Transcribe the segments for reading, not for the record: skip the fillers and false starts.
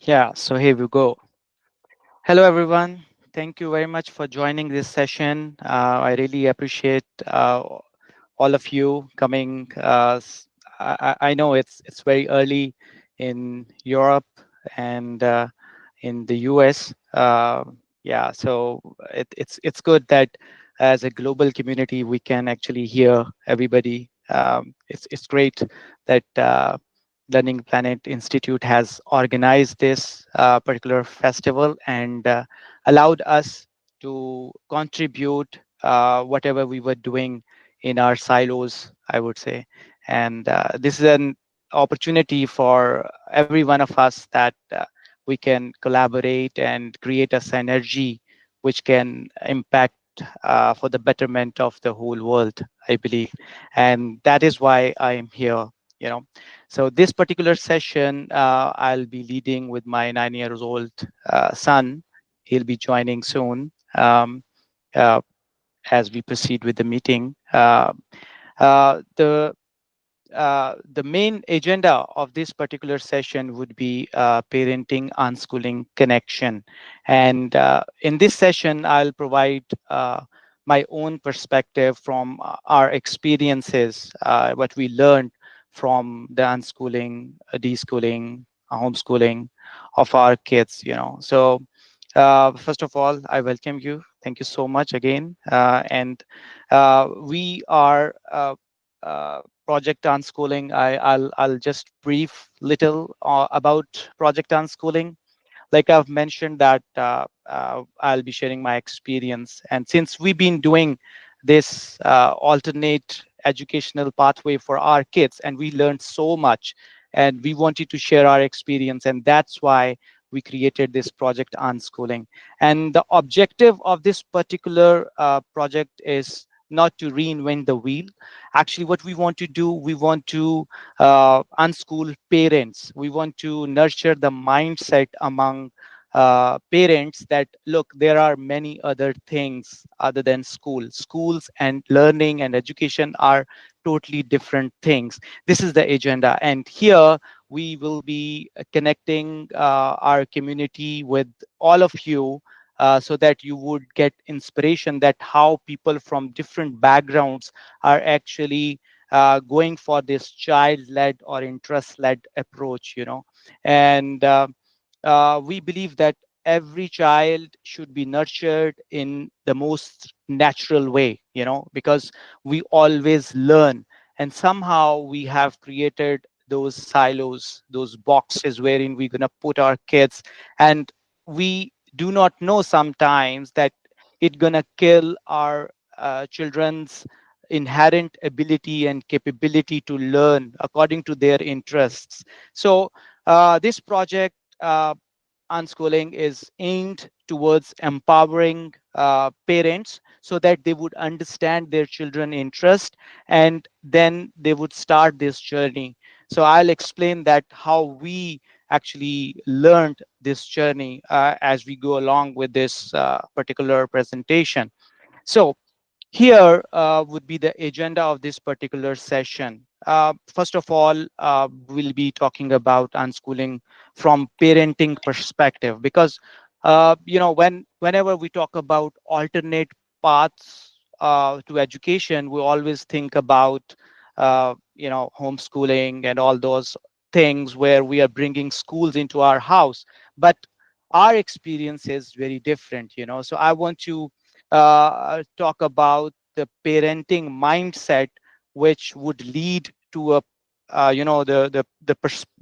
Yeah, so here we go. Hello, everyone. Thank you very much for joining this session. I really appreciate all of you coming. I know it's very early in Europe and in the US. Yeah, so it's good that as a global community we can actually hear everybody. It's great that Learning Planet Institute has organized this particular festival and allowed us to contribute whatever we were doing in our silos, I would say. And this is an opportunity for every one of us that we can collaborate and create a synergy which can impact for the betterment of the whole world, I believe. And that is why I am here, you know. So this particular session, I'll be leading with my 9 years old son. He'll be joining soon uh, as we proceed with the meeting. Uh, the the main agenda of this particular session would be parenting unschooling connection. And in this session, I'll provide my own perspective from our experiences, what we learned from the unschooling, deschooling, homeschooling of our kids, you know. So first of all, I welcome you. Thank you so much again. And we are Project Unschooling. I'll just brief little about Project Unschooling. Like I've mentioned that I'll be sharing my experience, and since we've been doing this alternate educational pathway for our kids, and we learned so much, and we wanted to share our experience, and that's why we created this Project Unschooling. And the objective of this particular project is not to reinvent the wheel. Actually, what we want to do, we want to unschool parents. We want to nurture the mindset among parents that look, there are many other things other than school. Schools and learning and education are totally different things. This is the agenda, and here we will be connecting our community with all of you, so that you would get inspiration that how people from different backgrounds are actually going for this child-led or interest-led approach, you know. And we believe that every child should be nurtured in the most natural way, you know, because we always learn, and somehow we have created those silos, those boxes wherein we're going to put our kids, and we do not know sometimes that it's going to kill our children's inherent ability and capability to learn according to their interests. So this project, Unschooling, is aimed towards empowering parents so that they would understand their children interest, and then they would start this journey. So I'll explain that how we actually learned this journey as we go along with this particular presentation. So here would be the agenda of this particular session. First of all, we'll be talking about unschooling from parenting perspective, because whenever we talk about alternate paths to education, we always think about homeschooling and all those things where we are bringing schools into our house. But our experience is very different, you know. So I want to talk about the parenting mindset, which would lead to a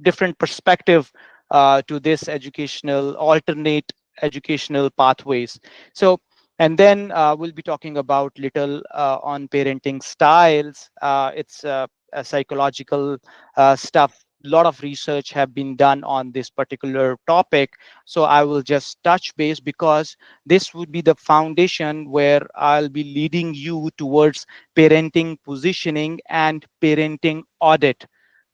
different perspective to this educational alternate educational pathways. So, and then we'll be talking about little on parenting styles. It's a psychological stuff. A lot of research have been done on this particular topic, so I will just touch base because this would be the foundation where I'll be leading you towards parenting positioning and parenting audit.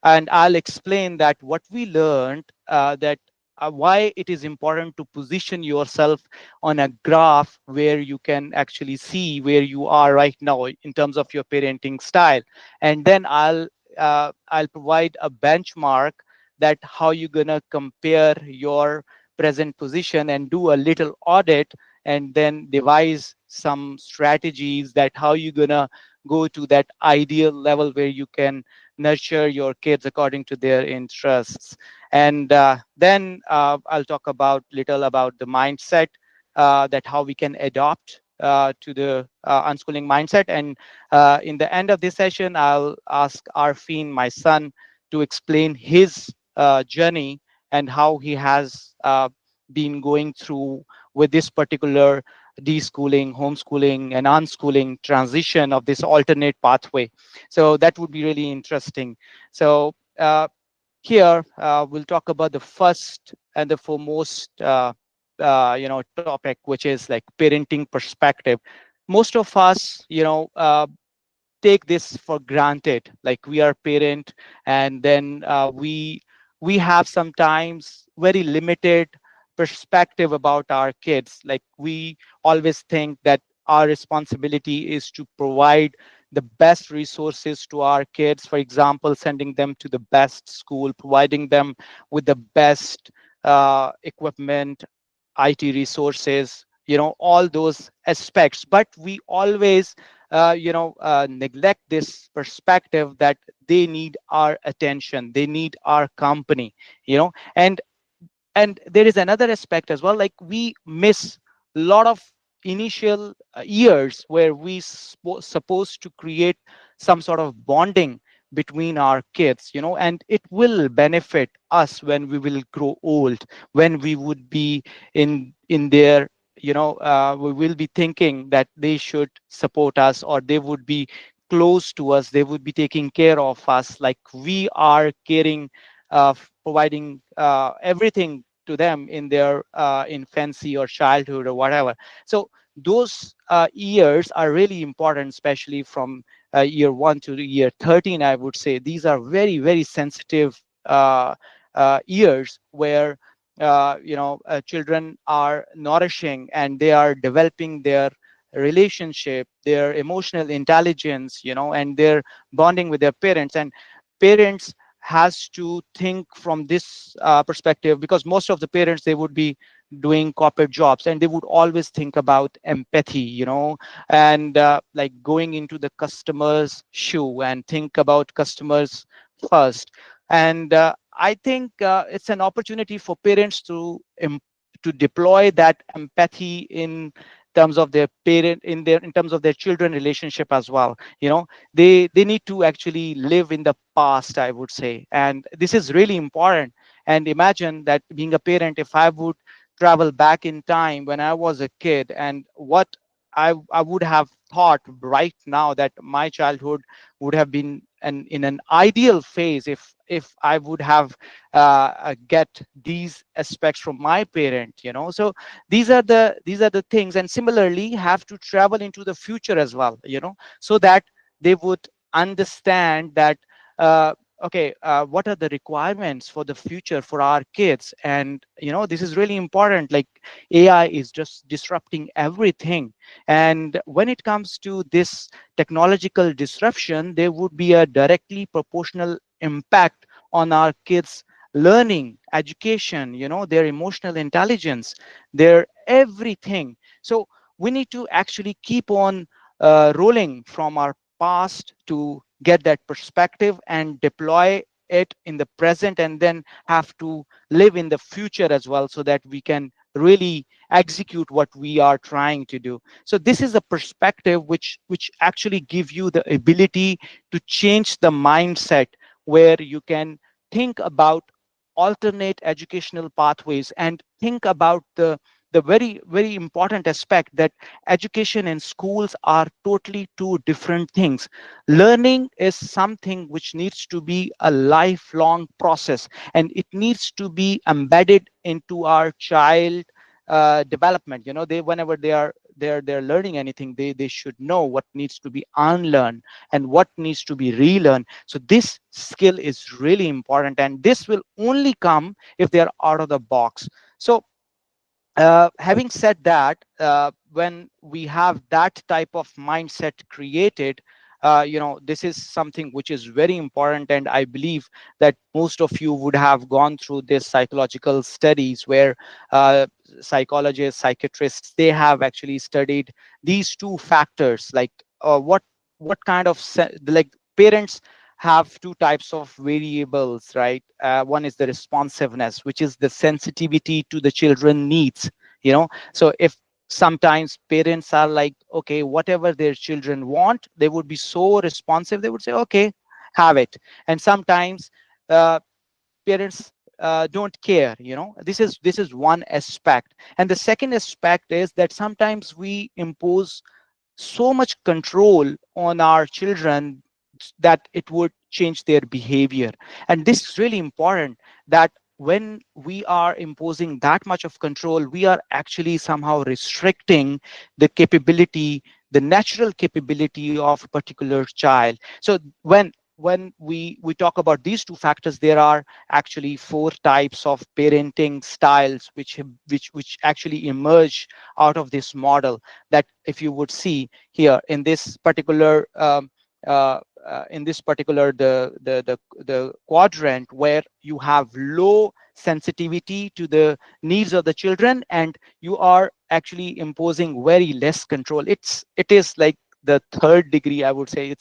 And I'll explain that what we learned, that why it is important to position yourself on a graph where you can actually see where you are right now in terms of your parenting style. And then I'll provide a benchmark that how you're going to compare your present position and do a little audit, and then devise some strategies that how you're going to go to that ideal level where you can nurture your kids according to their interests. And then I'll talk about little about the mindset, that how we can adopt to the unschooling mindset. And in the end of this session, I'll ask Aarfeen, my son, to explain his journey and how he has been going through with this particular deschooling, homeschooling, and unschooling transition of this alternate pathway. So that would be really interesting. So here we'll talk about the first and the foremost topic, which is like parenting perspective. Most of us take this for granted, like we are parent, and then we have sometimes very limited perspective about our kids. Like we always think that our responsibility is to provide the best resources to our kids, for example sending them to the best school, providing them with the best equipment, IT resources, all those aspects. But we always, neglect this perspective that they need our attention, they need our company, and there is another aspect as well, like we miss a lot of initial years where we supposed to create some sort of bonding between our kids, and it will benefit us when we will grow old, when we would be in their, we will be thinking that they should support us, or they would be close to us, they would be taking care of us like we are caring, providing everything to them in their infancy or childhood or whatever. So those years are really important, especially from year 1 to year 13, I would say. These are very, very sensitive years where children are nourishing and they are developing their relationship, their emotional intelligence, and their bonding with their parents. And parents has to think from this perspective, because most of the parents, they would be doing corporate jobs, and they would always think about empathy, and like going into the customer's shoe and think about customers first. And I think it's an opportunity for parents to deploy that empathy in terms of their parent, in terms of their children relationship as well. They need to actually live in the past, I would say, and this is really important. And imagine that being a parent, if I would travel back in time when I was a kid, and what I would have thought right now, that my childhood would have been in an ideal phase if I would have get these aspects from my parent. So these are the things. And similarly have to travel into the future as well, so that they would understand that okay, what are the requirements for the future for our kids. And this is really important. Like AI is just disrupting everything, and when it comes to this technological disruption, there would be a directly proportional impact on our kids learning, education, their emotional intelligence, their everything. So we need to actually keep on rolling from our past to get that perspective and deploy it in the present, and then have to live in the future as well, so that we can really execute what we are trying to do. So this is a perspective which actually give you the ability to change the mindset, where you can think about alternate educational pathways, and think about the very, very important aspect that education and schools are totally two different things. Learning is something which needs to be a lifelong process, and it needs to be embedded into our child development. They, whenever they're learning anything, they should know what needs to be unlearned and what needs to be relearned. So this skill is really important, and this will only come if they're out of the box. So having said that, when we have that type of mindset created, this is something which is very important, and I believe that most of you would have gone through this psychological studies where uh, psychologists, psychiatrists, they have actually studied these two factors, like what kind of like parents have two types of variables, right? One is the responsiveness, which is the sensitivity to the children needs. So if sometimes parents are like, okay, whatever their children want, they would be so responsive, they would say, okay, have it. And sometimes uh, parents don't care. This is one aspect. And the second aspect is that sometimes we impose so much control on our children that it would change their behavior. And this is really important, that when we are imposing that much of control, we are actually somehow restricting the capability, the natural capability of a particular child. So when we talk about these two factors, there are actually four types of parenting styles which actually emerge out of this model. That if you would see here in this particular the quadrant where you have low sensitivity to the needs of the children, and you are actually imposing very less control. It is like the third degree, I would say.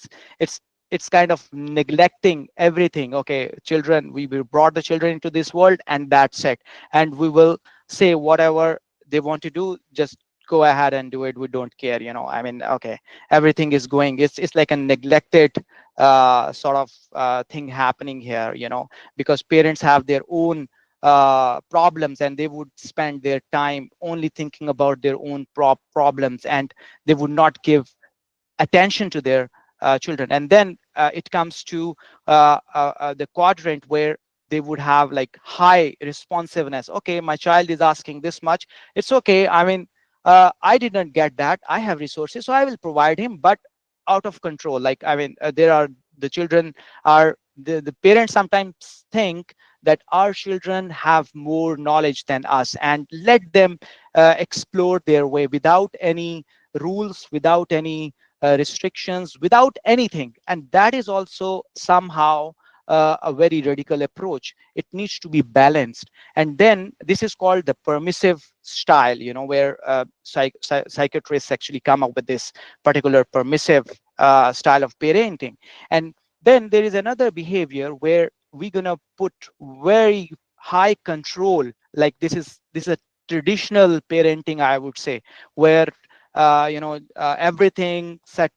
It's kind of neglecting everything. Okay, children, we brought the children into this world, and that's it. And we will say whatever they want to do, just go ahead and do it. We don't care. I mean, okay, everything is going. It's like a neglected sort of thing happening here. Because parents have their own problems, and they would spend their time only thinking about their own problems, and they would not give attention to their children. And then it comes to the quadrant where they would have like high responsiveness. Okay, my child is asking this much, it's okay. I mean, I did not get that, I have resources, so I will provide him. But out of control, like, I mean, there are the children are the parents sometimes think that our children have more knowledge than us, and let them explore their way without any rules, without any restrictions, without anything. And that is also somehow a very radical approach. It needs to be balanced. And then this is called the permissive style, where psychiatrists actually come up with this particular permissive style of parenting. And then there is another behavior where we're gonna put very high control. Like this is a traditional parenting, I would say, where everything set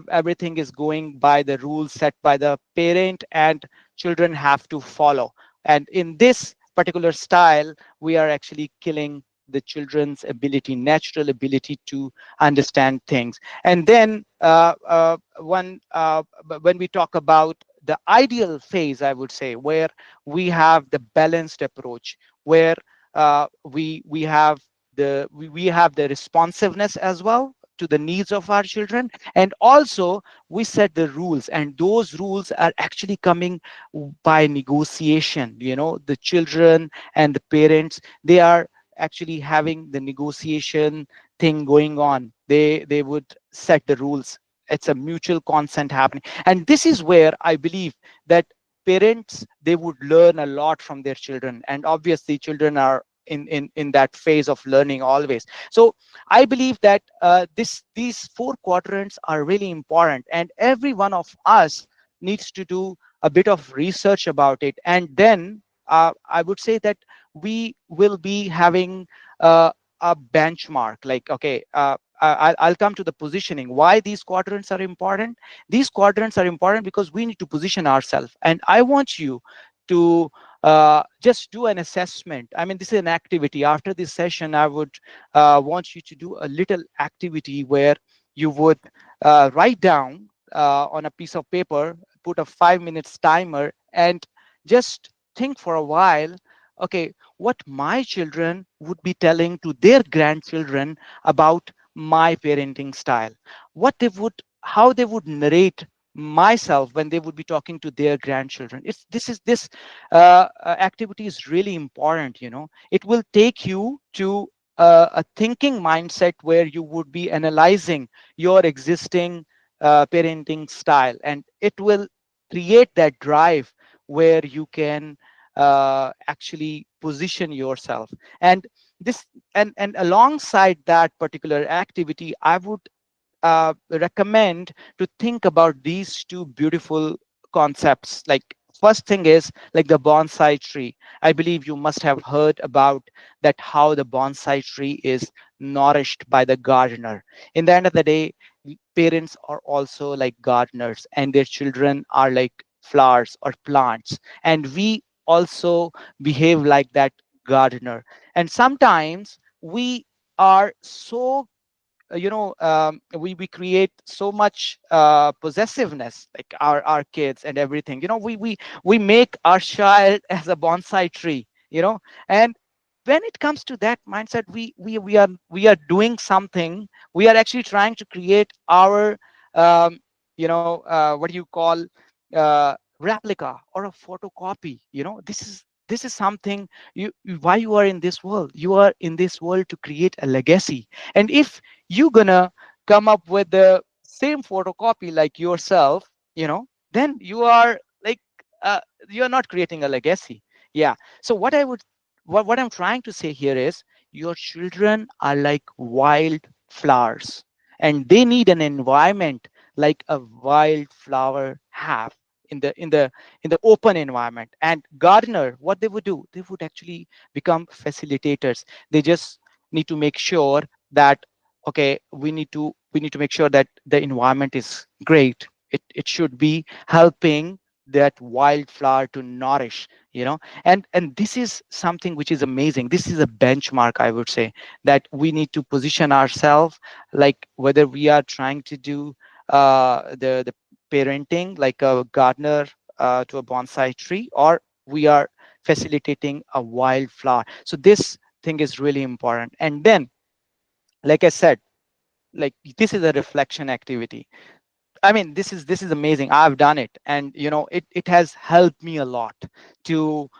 everything is going by the rules set by the parent, and children have to follow. And in this particular style, we are actually killing the children's ability, natural ability to understand things. And then when we talk about the ideal phase, I would say, where we have the balanced approach, where we have the responsiveness as well to the needs of our children, and also we set the rules, and those rules are actually coming by negotiation. The children and the parents, they are actually having the negotiation thing going on. They would set the rules. It's a mutual consent happening, and this is where I believe that parents, they would learn a lot from their children. And obviously children are in that phase of learning always. So I believe that these four quadrants are really important, and every one of us needs to do a bit of research about it. And then I would say that we will be having a benchmark. Like, okay, I'll come to the positioning. Why these quadrants are important? These quadrants are important because we need to position ourselves. And I want you to just do an assessment. I mean, this is an activity. After this session, I would want you to do a little activity where you would write down on a piece of paper, put a 5 minutes timer, and just think for a while. Okay, what my children would be telling to their grandchildren about my parenting style, what they would, how they would narrate myself when they would be talking to their grandchildren. This activity is really important. It will take you to a thinking mindset where you would be analyzing your existing parenting style, and it will create that drive where you can actually position yourself. And this and alongside that particular activity, I would recommend to think about these two beautiful concepts. Like, first thing is like the bonsai tree. I believe you must have heard about that, how the bonsai tree is nourished by the gardener. In the end of the day, parents are also like gardeners, and their children are like flowers or plants, and we also behave like that gardener. And sometimes we are so we create so much possessiveness, like our kids and everything. We make our child as a bonsai tree. And when it comes to that mindset, we are doing something. We are actually trying to create our what do you call replica or a photocopy. This is something. Why you are in this world? You are in this world to create a legacy. And if you gonna come up with the same photocopy like yourself, then you are like, uh, you're not creating a legacy. Yeah. So what I'm trying to say here is, your children are like wild flowers, and they need an environment like a wildflower have in the open environment. And gardener, what they would do, they would actually become facilitators. They just need to make sure that, okay, we need to make sure that the environment is great. It should be helping that wildflower to nourish. And this is something which is amazing. This is a benchmark, I would say, that we need to position ourselves, like whether we are trying to do the parenting like a gardener to a bonsai tree, or we are facilitating a wildflower. So this thing is really important. And then, like I said, like, this is a reflection activity. I mean, this is amazing. I've done it, and it has helped me a lot to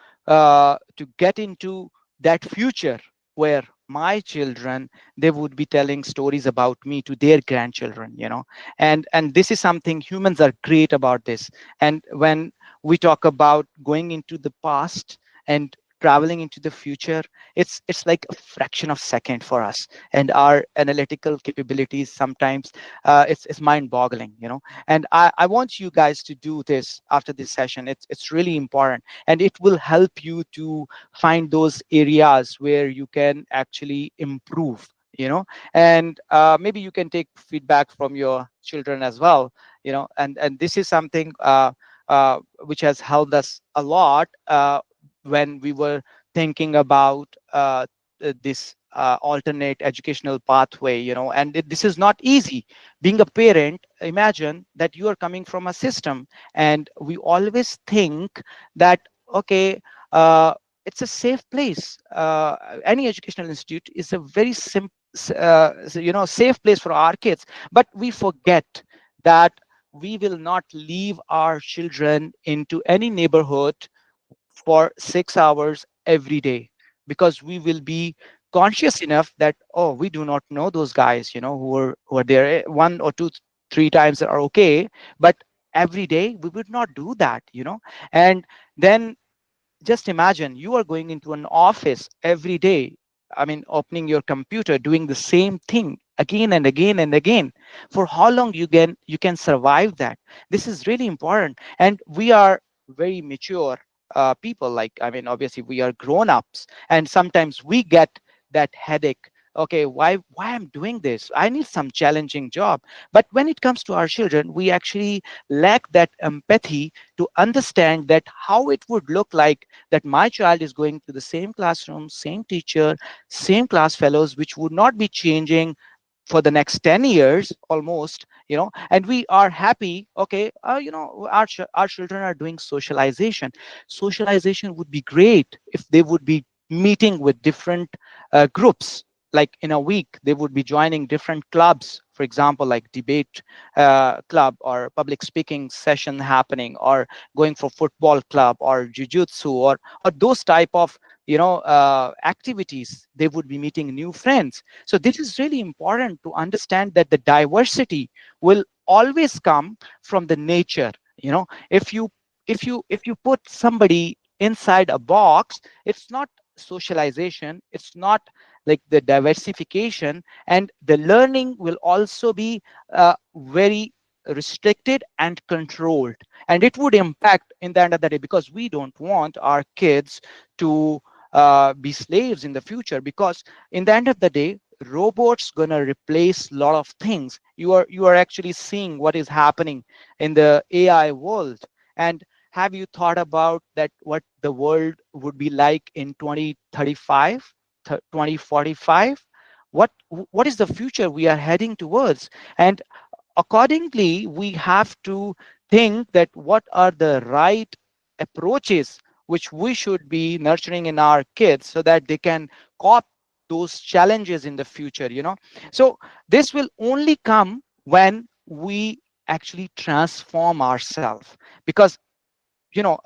get into that future where my children, they would be telling stories about me to their grandchildren. And this is something, humans are great about this. And when we talk about going into the past and traveling into the future, it's like a fraction of second for us, and our analytical capabilities sometimes, it's mind-boggling. And I want you guys to do this after this session. It's really important, and it will help you to find those areas where you can actually improve. And maybe you can take feedback from your children as well. And this is something which has helped us a lot when we were thinking about this alternate educational pathway. And this is not easy. Being a parent, imagine that you are coming from a system, and we always think that, okay, it's a safe place. Any educational institute is a very safe place for our kids. But we forget that we will not leave our children into any neighborhood for 6 hours every day, because we will be conscious enough that, oh, we do not know those guys, who are there. One or two, three times are okay, but every day we would not do that. And then just imagine, you are going into an office every day. I mean, opening your computer, doing the same thing again and again and again. For how long you can survive that? This is really important. And we are very mature people. Like, I mean, obviously we are grown-ups, and sometimes we get that headache. Okay, why I'm doing this? I need some challenging job. But when it comes to our children, we actually lack that empathy to understand that how it would look like that my child is going to the same classroom, same teacher, same class fellows, which would not be changing for the next 10 years almost. And we are happy. Okay, our children are doing socialization. Socialization would be great if they would be meeting with different groups. Like, in a week they would be joining different clubs, for example, like debate club, or public speaking session happening, or going for football club, or jiu-jitsu, or those type of activities. They would be meeting new friends. So this is really important to understand that the diversity will always come from the nature. If you put somebody inside a box, it's not socialization, it's not like the diversification, and the learning will also be very restricted and controlled, and it would impact in the end of the day, because we don't want our kids to be slaves in the future, because in the end of the day, robots gonna replace a lot of things. You are actually seeing what is happening in the AI world. And have you thought about that, what the world would be like in 2035, 2045? What is the future we are heading towards? And accordingly, we have to think that what are the right approaches which we should be nurturing in our kids, so that they can cope those challenges in the future. So this will only come when we actually transform ourselves, because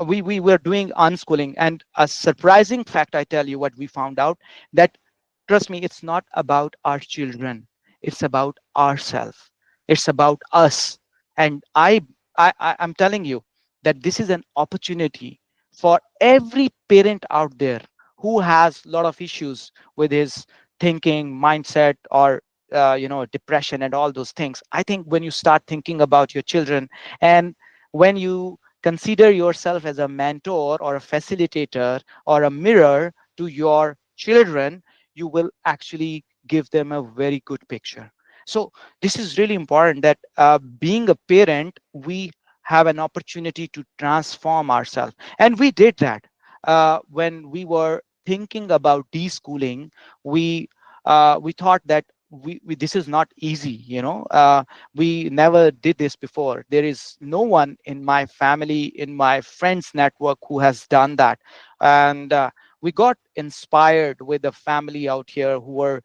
we were doing unschooling, and a surprising fact, I tell you what we found out, that trust me, it's not about our children, it's about ourselves, it's about us. And I'm telling you that this is an opportunity for every parent out there who has a lot of issues with his thinking mindset, or depression and all those things. I think when you start thinking about your children, and when you consider yourself as a mentor or a facilitator or a mirror to your children, you will actually give them a very good picture. So this is really important, that being a parent, we have an opportunity to transform ourselves. And we did that when we were thinking about deschooling. We thought that this is not easy. We never did this before. There is no one in my family, in my friends network, who has done that. And we got inspired with a family out here who were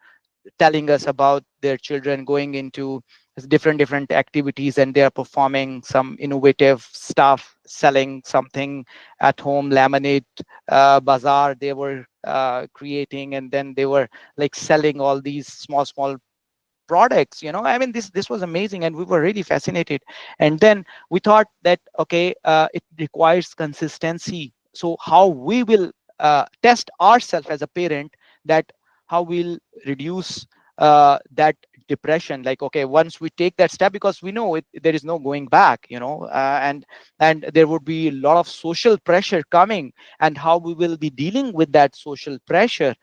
telling us about their children going into different activities, and they are performing some innovative stuff, selling something at home, laminate bazaar they were creating, and then they were like selling all these small products. I mean, this was amazing, and we were really fascinated. And then we thought that, okay, it requires consistency. So how we will test ourselves as a parent, that how we'll reduce that depression. Like, okay, once we take that step, because we know there is no going back. And there would be a lot of social pressure coming, and how we will be dealing with that social pressure.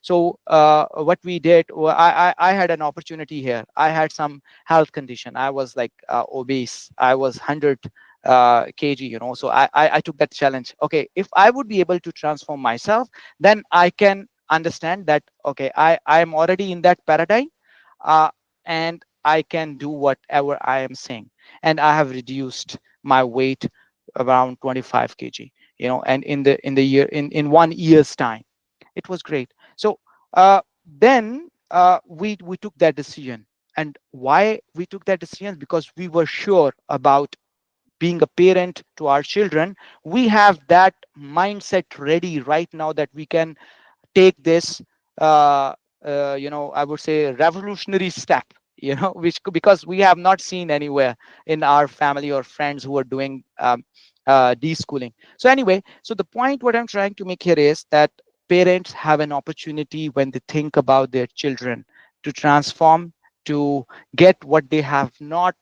So what we did, I had an opportunity here. I had some health condition. I was like obese. I was 100 kg. So I took that challenge. Okay, if I would be able to transform myself, then I can understand that, okay, I am already in that paradigm, uh, and I can do whatever I am saying. And I have reduced my weight around 25 kg. And in the year, in 1 year's time, it was great. So then we took that decision. And why we took that decision? Because we were sure about being a parent to our children. We have that mindset ready right now, that we can take this uh, I would say revolutionary step, which because we have not seen anywhere in our family or friends who are doing deschooling. So anyway, so the point what I'm trying to make here is that parents have an opportunity, when they think about their children, to transform, to get what they have not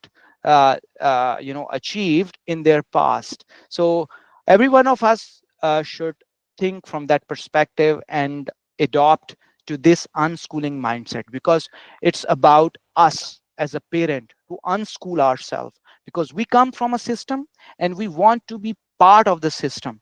achieved in their past. So every one of us should think from that perspective, and adopt to this unschooling mindset, because it's about us as a parent to unschool ourselves, because we come from a system, and we want to be part of the system.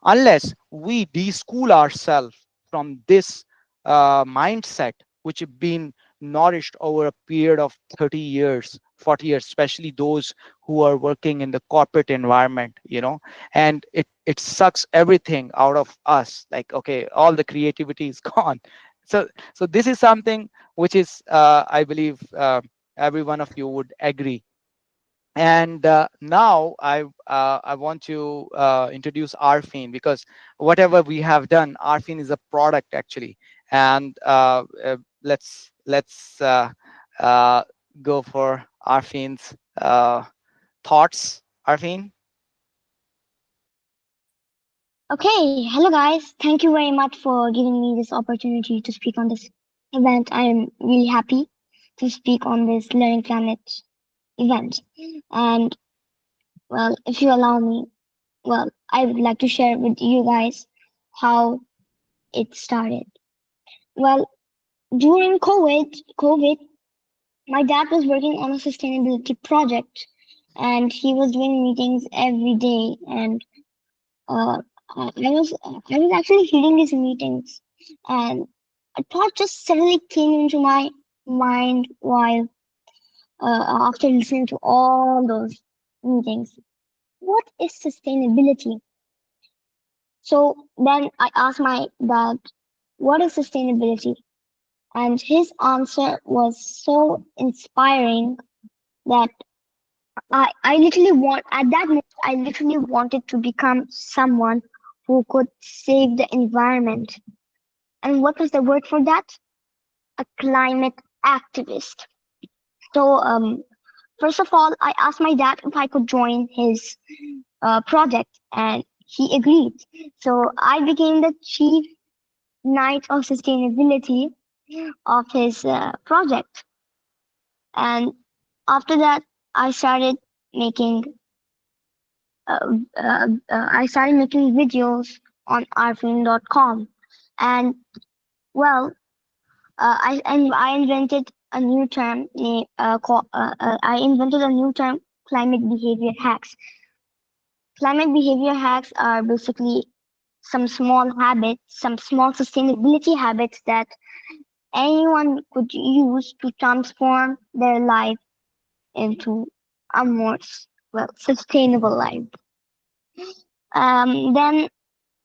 Unless we deschool ourselves from this mindset, which have been nourished over a period of 30 years, 40 years, especially those who are working in the corporate environment. And it sucks everything out of us. Like, okay, all the creativity is gone. So this is something which is, I believe, every one of you would agree. And now I want to introduce Aarfeen, because whatever we have done, Aarfeen is a product actually. And let's uh, go for Aarfeen's thoughts. Aarfeen? Okay, hello guys. Thank you very much for giving me this opportunity to speak on this event. I am really happy to speak on this Learning Planet event. And well, if you allow me, well, I would like to share with you guys how it started. Well, during COVID, my dad was working on a sustainability project and he was doing meetings every day and uh, I was actually hearing his meetings, and a thought just suddenly came into my mind while after listening to all those meetings. What is sustainability? So then I asked my dad, "What is sustainability?" And his answer was so inspiring that I literally want at that moment I literally wanted to become someone who could save the environment. And what was the word for that? A climate activist. So, first of all, I asked my dad if I could join his project, and he agreed. So, I became the chief knight of sustainability of his project. And after that, I started making I started making videos on Aarfeen.com, and well, I invented a new term. I invented a new term, climate behavior hacks. Climate behavior hacks are basically some small habits, some small sustainability habits that anyone could use to transform their life into a more sustainable life. Then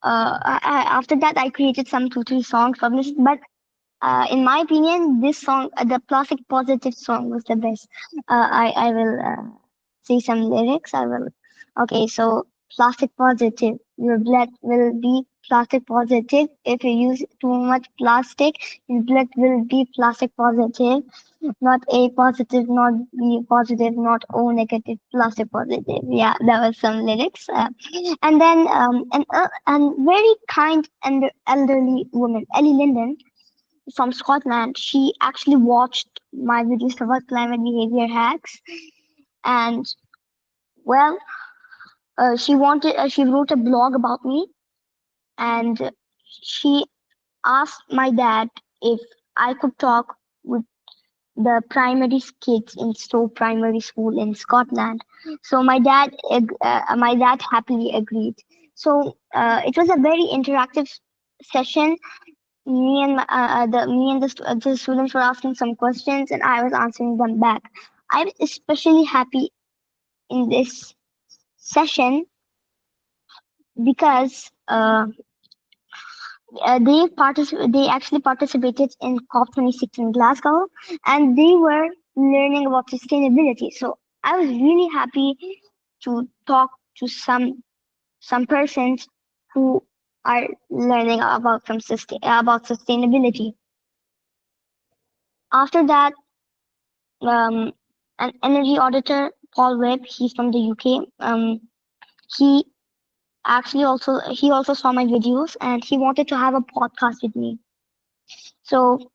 after that, I created some 2 3 songs published, but in my opinion, this song, the Plastic Positive song, was the best. I will say some lyrics. I will. Okay, so plastic positive. Your blood will be plastic positive. If you use too much plastic, your blood will be plastic positive. Not A positive, not B positive, not O negative, plastic positive. Yeah, that was some lyrics. And then and very kind and elderly woman, Ellie Linden from Scotland. She actually watched my videos about climate behavior hacks, and well, she wrote a blog about me, and she asked my dad if I could talk with the primary kids in Stowe Primary School in Scotland. So my dad happily agreed. So it was a very interactive session. The students were asking some questions and I was answering them back. I was especially happy in this session because they actually participated in COP26 in Glasgow, and they were learning about sustainability. So I was really happy to talk to some persons who are learning about about sustainability. After that, um, an energy auditor, Paul Webb, he's from the UK. He he also saw my videos and he wanted to have a podcast with me. So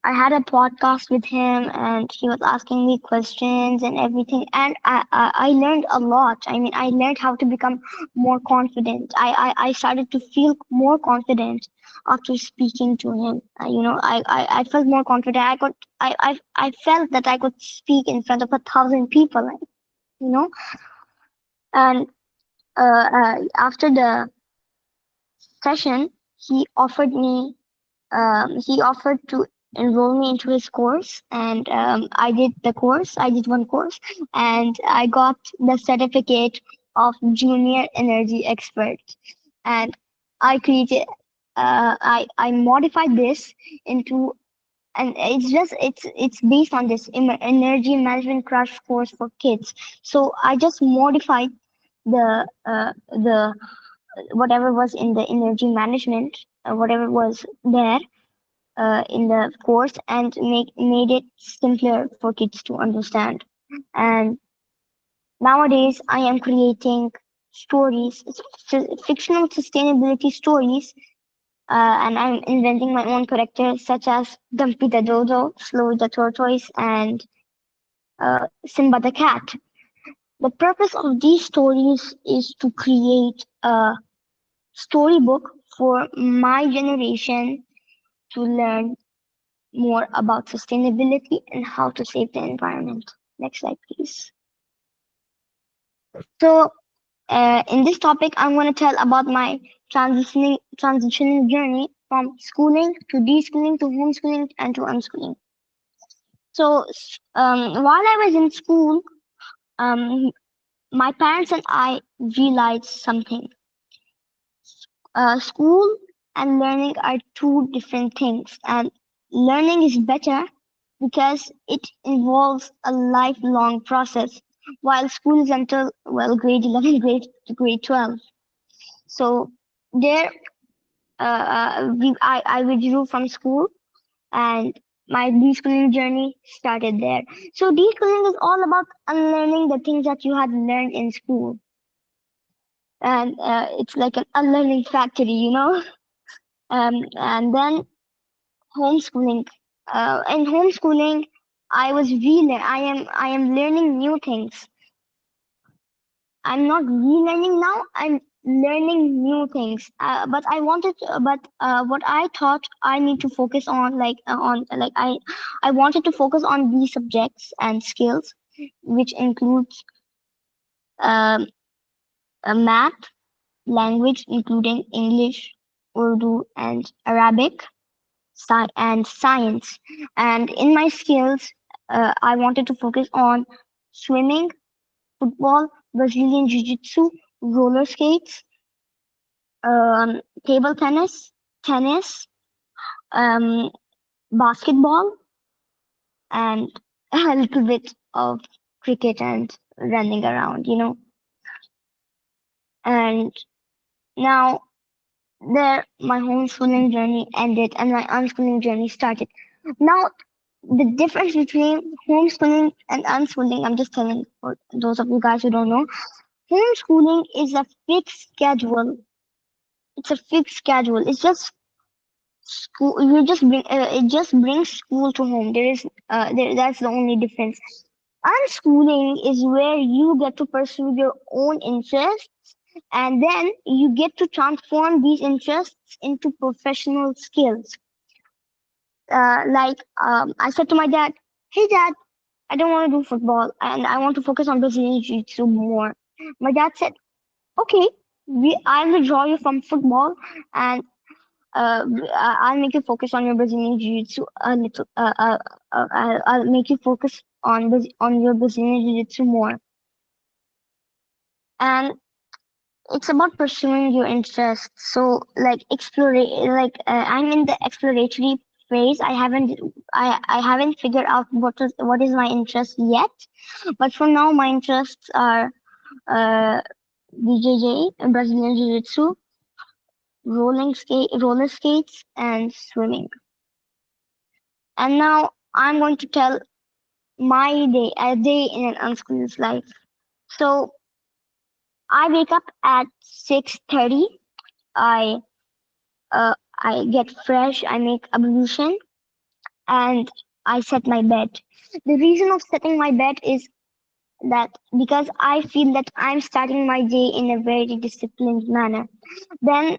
I had a podcast with him, and he was asking me questions and everything, and I learned a lot. I mean, I learned how to become more confident. I started to feel more confident after speaking to him. I felt more confident. I felt that I could speak in front of 1,000 people. You know, and after the session, he offered to enroll me into his course, and I did one course, and I got the certificate of junior energy expert. And I created I modified this into, and it's based on this energy management crash course for kids. So I just modified the whatever was in the energy management, whatever was there in the course, and made it simpler for kids to understand. And nowadays, I am creating stories, fictional sustainability stories, and I'm inventing my own characters such as Dumpy the Dodo, Slow the Tortoise, and Simba the Cat. The purpose of these stories is to create a storybook for my generation to learn more about sustainability and how to save the environment. Next slide, please. So, in this topic, I'm going to tell about my transitioning journey from schooling to deschooling to homeschooling and to unschooling. So, while I was in school, um, my parents and I realized something. School and learning are two different things, and learning is better because it involves a lifelong process, while school is until, well, grade 11, grade to grade 12. So there, I withdrew from school, and my deschooling journey started there. So deschooling is all about unlearning the things that you had learned in school, and it's like an unlearning factory, you know. And then homeschooling. In homeschooling, I am learning new things. I'm not relearning now. I'm learning new things. But what I thought I need to focus on, I wanted to focus on these subjects and skills, which includes um, math, language, including English, Urdu, and Arabic, and science. And in my skills, I wanted to focus on swimming, football, Brazilian Jiu-Jitsu, roller skates, table tennis, um, basketball, and a little bit of cricket and running around, you know. And now there, my homeschooling journey ended and my unschooling journey started. Now, the difference between homeschooling and unschooling, I'm just telling for those of you guys who don't know, homeschooling is a fixed schedule. It's a fixed schedule. It's just school. It just brings school to home. That's the only difference. Unschooling is where you get to pursue your own interests, and then you get to transform these interests into professional skills. I said to my dad, "Hey, Dad, I don't want to do football, and I want to focus on Brazilian Jiu-Jitsu more." My dad said, "Okay, I'll withdraw you from football, and I'll make you focus on your Brazilian Jiu-Jitsu a little. I'll make you focus on on your Brazilian Jiu-Jitsu more." And it's about pursuing your interests. So, I'm in the exploratory phase. I haven't figured out what is my interest yet. But for now, my interests are uh, BJJ, Brazilian Jiu-Jitsu, roller skates, and swimming. And now I'm going to tell a day in an unschool's life. So I wake up at 6:30. I I get fresh. I make ablution, and I set my bed. The reason of setting my bed is that because I feel that I'm starting my day in a very disciplined manner. Then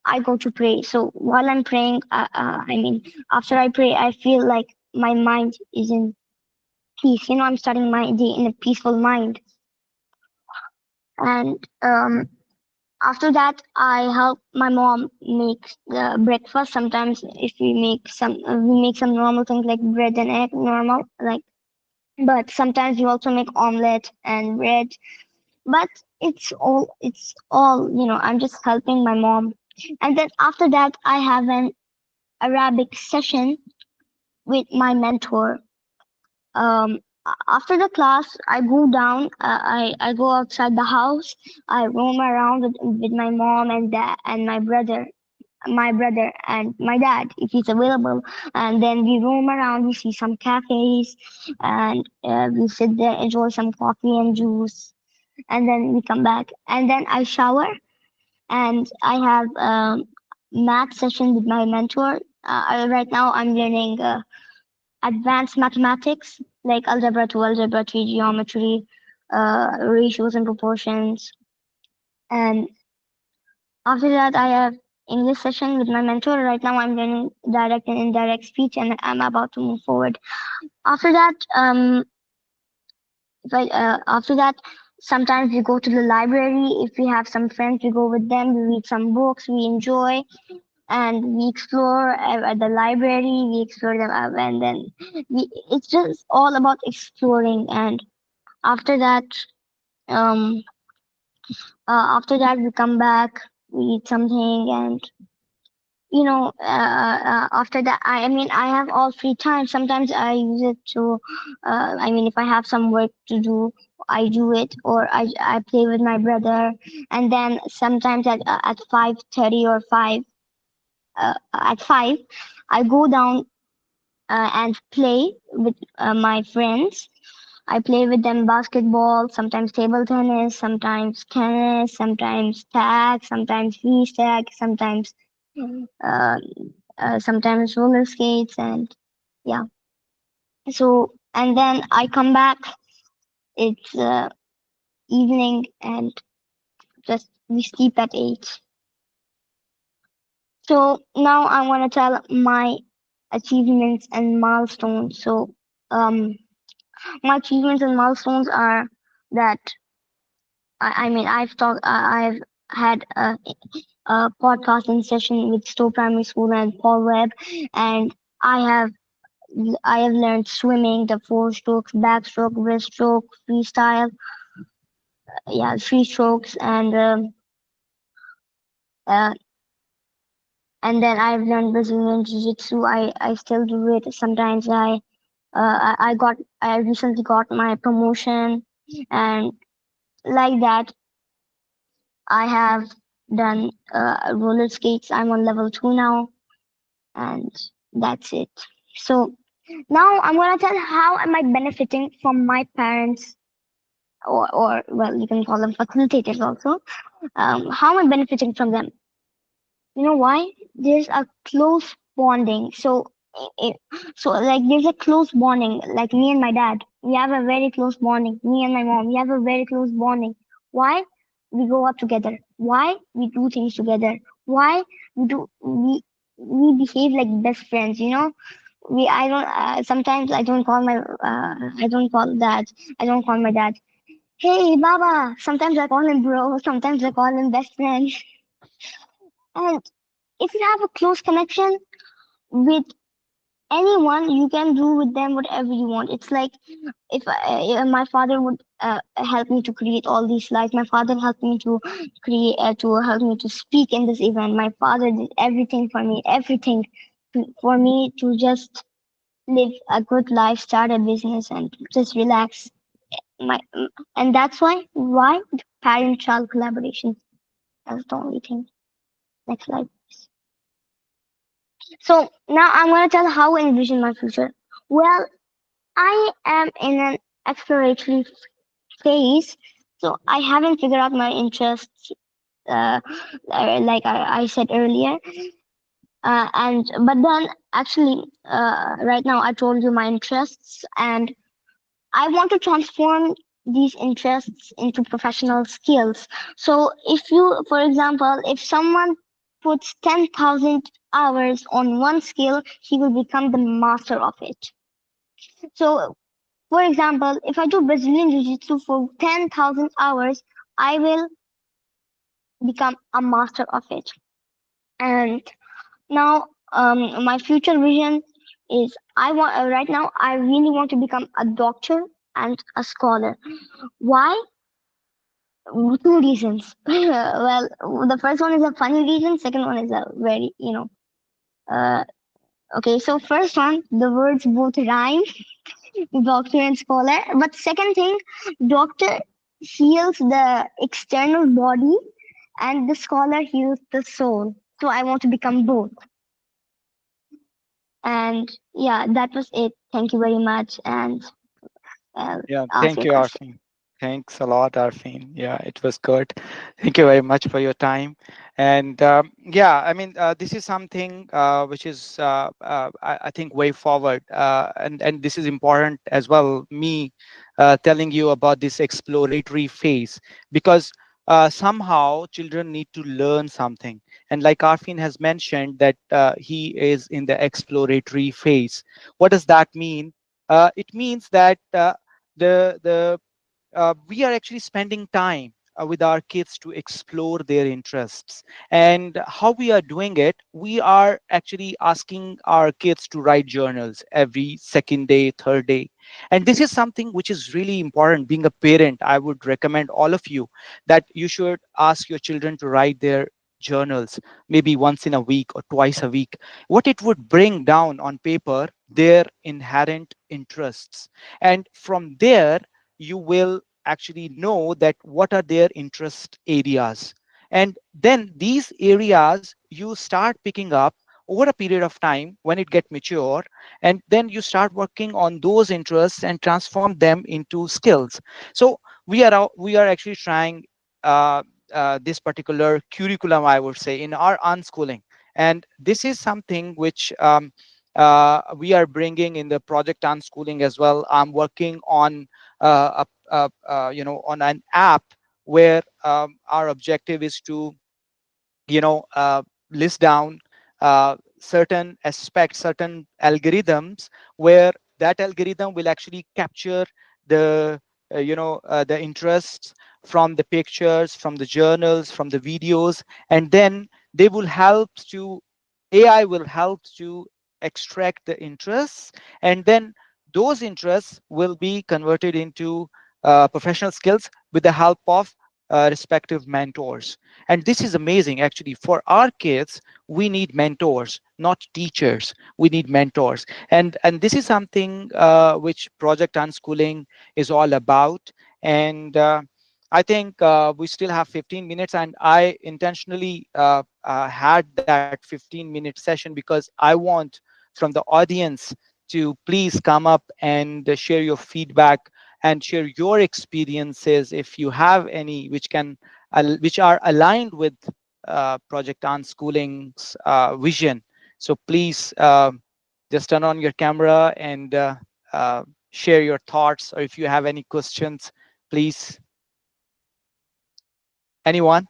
I go to pray. So while I'm praying, after I pray, I feel like my mind is in peace. You know, I'm starting my day in a peaceful mind. And after that, I help my mom make breakfast. Sometimes, if we make some normal things like bread and egg, normal like. But sometimes we also make omelette and bread. But it's all I'm just helping my mom. And then after that, I have an Arabic session with my mentor. After the class, I go down. I go outside the house. I roam around with my mom and dad and my brother. my brother and my dad if he's available, and then we roam around. We see some cafes, and we sit there, enjoy some coffee and juice, and then we come back, and then I shower, and I have math session with my mentor. Right now, I'm learning advanced mathematics like algebra 2, algebra 3, geometry, ratios and proportions, and after that, I have English session with my mentor. Right now, I'm learning direct and indirect speech, and I'm about to move forward. After that, if I after that, sometimes we go to the library. If we have some friends, we go with them. We read some books. We enjoy and we explore at the library. We explore them, and then it's just all about exploring. And after that, um, after that, we come back. We eat something, and after that, I mean, I have all free time. Sometimes I use it to, I mean, if I have some work to do, I do it, or I play with my brother. And then sometimes at 5:30 or 5, I go down and play with my friends. I play with them basketball, sometimes table tennis, sometimes tag, sometimes freeze tag, uh, sometimes roller skates, and yeah. So and then I come back. It's evening, and just we sleep at 8. So now I want to tell my achievements and milestones. So my achievements and milestones are that I mean I've had a podcasting session with Stowe Primary School and Paul Webb, and I have I have learned swimming, the four strokes, backstroke, breaststroke, freestyle, yeah, three strokes, uh, and then I've learned Brazilian Jiu-Jitsu. I still do it. Sometimes I recently got my promotion, and like that, I have done roller skates. I'm on level 2 now, and that's it. So now I'm gonna tell how am I benefiting from my parents, or well, you can call them facilitators also. How am I benefiting from them? You know why? There's a close bonding. So like there's a close bonding. Like me and my dad, we have a very close bonding. Me and my mom, we have a very close bonding. Why? We grow up together. Why? We do things together. Why? We behave like best friends. We I don't sometimes I don't call dad. I don't call my dad. Hey, Baba. Sometimes I call him bro. Sometimes I call him best friend. And if you have a close connection with anyone, you can do with them whatever you want. It's like if my father would help me to create all these slides. My father helped me to create to help me to speak in this event. My father did everything for me, everything for me to just live a good life, start a business, and just relax. My and that's why parent-child collaboration is the only thing. Next slide. So now I'm going to tell how I envision my future. Well, I am in an exploratory phase, so I haven't figured out my interests, uh, like I said earlier. And but then actually, right now I told you my interests, and I want to transform these interests into professional skills. So if you, for example, if someone puts 10,000 hours on one skill, he will become the master of it. So, for example, if I do Brazilian Jiu-Jitsu for 10,000 hours, I will become a master of it. And now, my future vision is right now, I really want to become a doctor and a scholar. Why? Two reasons. Well, the first one is a funny reason. Second one is a very, uh, okay. So first one, the words both rhyme, doctor and scholar. But second thing, doctor heals the external body, and the scholar heals the soul. So I want to become both. And yeah, that was it. Thank you very much. And Yeah, ask thank your you, question. Aarfeen. Thanks a lot, Aarfeen. Yeah, it was good. Thank you very much for your time. And yeah, I mean, this is something which is, I think, way forward. And this is important as well. Me telling you about this exploratory phase, because somehow children need to learn something. And like Aarfeen has mentioned, that he is in the exploratory phase. What does that mean? It means that the we are actually spending time with our kids to explore their interests. And how we are doing it, we are actually asking our kids to write journals every second day, third day. And this is something which is really important. Being a parent, I would recommend all of you that you should ask your children to write their journals maybe once in a week or twice a week. What it would bring down on paper, their inherent interests. And from there, you will actually know that what are their interest areas. And then these areas you start picking up over a period of time when it get mature, and then you start working on those interests and transform them into skills. So we are actually trying uh, this particular curriculum, I would say, in our unschooling. And this is something which we are bringing in the project unschooling as well. I'm working on on an app where our objective is to list down certain aspects, certain algorithms, where that algorithm will actually capture the the interests from the pictures, from the journals, from the videos. And then they will help to AI will help to extract the interests, and then those interests will be converted into professional skills with the help of respective mentors. And this is amazing. Actually, for our kids, we need mentors, not teachers. We need mentors. And this is something which project unschooling is all about. And I think we still have 15 minutes, and I intentionally had that 15-minute session because I want from the audience to please come up and share your feedback and share your experiences if you have any, which can which are aligned with Project Unschooling's vision. So please just turn on your camera and uh, share your thoughts, or if you have any questions, please. Anyone?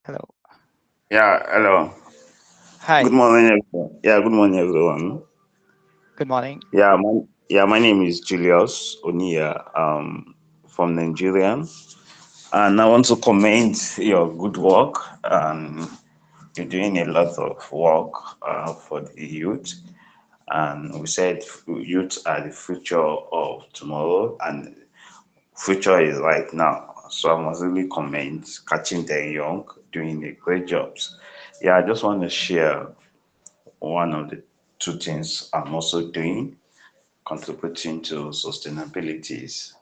Hello. Yeah, hello. Good Hi. morning, everyone. Yeah, good morning, everyone. Good morning. My name is Julius Onia, from Nigeria, and I want to commend your good work. And you're doing a lot of work for the youth. And we said youth are the future of tomorrow, and future is right now. So I must really commend catching them young, doing a great job. Yeah, I just want to share one of the two things I'm also doing, contributing to sustainability.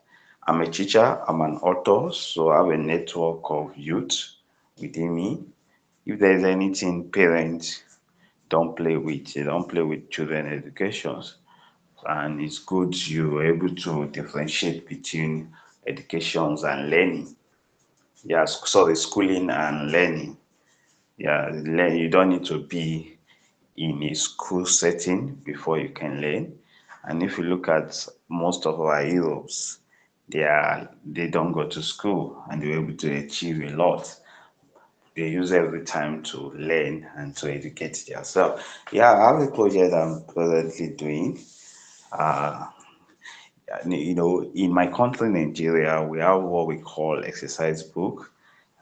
I'm a teacher, I'm an author, so I have a network of youth within me. If there's anything parents don't play with children educations. And it's good you're able to differentiate between educations and learning. Yeah, sorry, schooling and learning. Yeah, you don't need to be in a school setting before you can learn. And if you look at most of our heroes, they don't go to school and they're able to achieve a lot. They use every time to learn and to educate themselves. Yeah, I have a project I'm presently doing. Uh, in my country, Nigeria, we have what we call exercise book.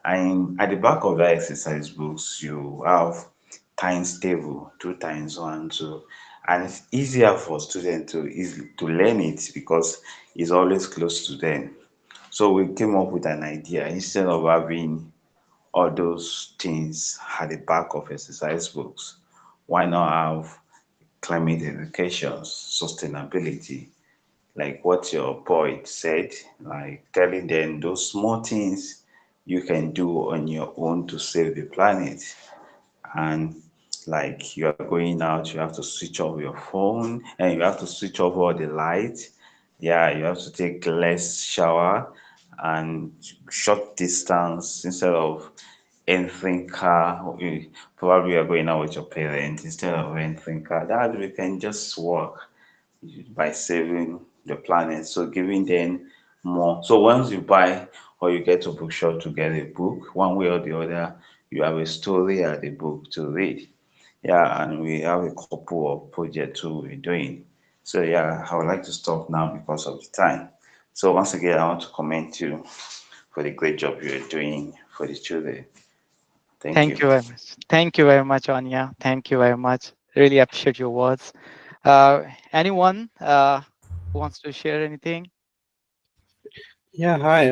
And at the back of that exercise books, you have times table, 2 times 1, 2. And it's easier for students to learn it because it's always close to them. So we came up with an idea. Instead of having all those things at the back of exercise books, why not have climate education, sustainability, like what your poet said, like telling them those small things you can do on your own to save the planet. And like you are going out, you have to switch off your phone and you have to switch off all the lights. Yeah, you have to take less shower and short distance instead of entering car. Probably you are going out with your parents instead of entering car. That we can just walk by saving the planet. So giving them more. So once you buy or you get to bookshop to get a book, one way or the other, you have a story and a book to read. Yeah, and we have a couple of projects too we're doing. So yeah, I would like to stop now because of the time. So once again, I want to commend you for the great job you're doing for the children. Thank you. Thank you very much. Thank you very much, Anya. Thank you very much. Really appreciate your words. Anyone who wants to share anything? Yeah, hi,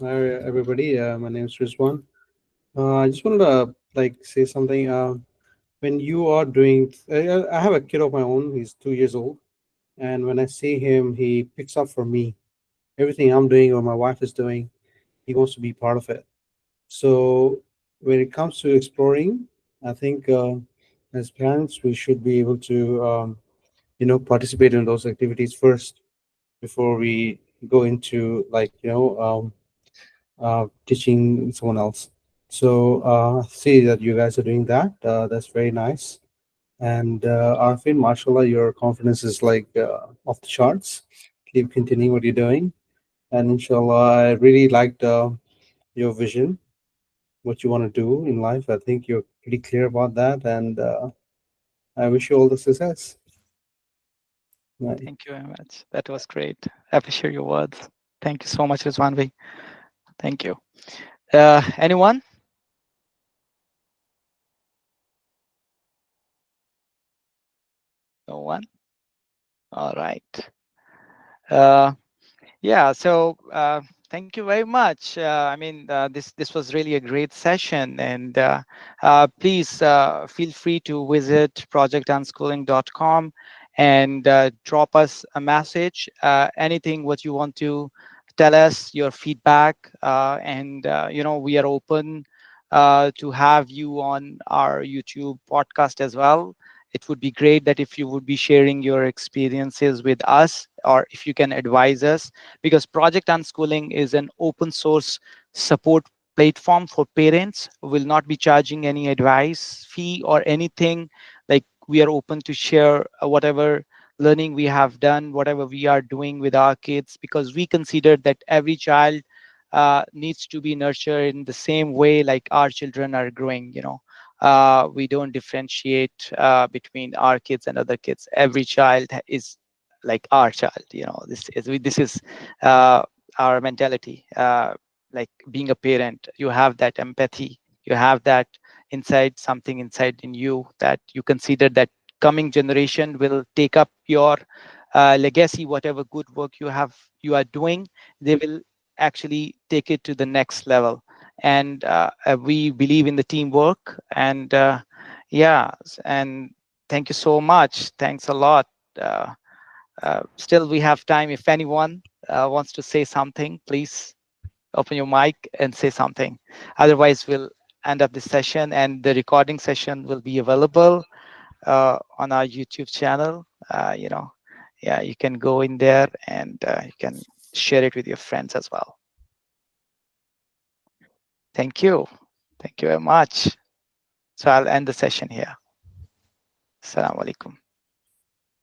hi everybody. My name is Rizwan. I just wanted to say something. When you are doing, I have a kid of my own. He's 2 years old, and when I see him, he picks up for me everything I'm doing or my wife is doing. He wants to be part of it. So when it comes to exploring, I think as parents we should be able to participate in those activities first before we go into teaching someone else. So see that you guys are doing that. That's very nice. And Arfin, mashallah, your confidence is off the charts. Keep continuing what you're doing. And inshallah, I really liked your vision, what you want to do in life. I think you're pretty clear about that. And I wish you all the success. Right. Thank you very much. That was great. I appreciate your words. Thank you so much, Rizwanvi. Thank you. Anyone? No one? All right. Uh, Yeah, so thank you very much. This was really a great session, and please feel free to visit projectunschooling.com and drop us a message. Anything what you want to tell us, your feedback, and we are open to have you on our YouTube podcast as well. It would be great that if you would be sharing your experiences with us, or if you can advise us, because Project Unschooling is an open source support platform for parents. Will not be charging any advice fee or anything. Like, we are open to share whatever learning we have done, whatever we are doing with our kids, because we consider that every child needs to be nurtured in the same way like our children are growing. We don't differentiate between our kids and other kids. Every child is like our child. This is uh, our mentality. Like, being a parent, you have that empathy, you have that inside, something inside in you, that you consider that coming generation will take up your legacy. Whatever good work you are doing, they will actually take it to the next level. And we believe in the teamwork. And and thank you so much. Thanks a lot. Still, we have time. If anyone wants to say something, please open your mic and say something. Otherwise, we'll end up this session, and the recording session will be available on our YouTube channel. Yeah, you can go in there, and you can share it with your friends as well. Thank you. Thank you very much. So I'll end the session here. Assalamu alaikum.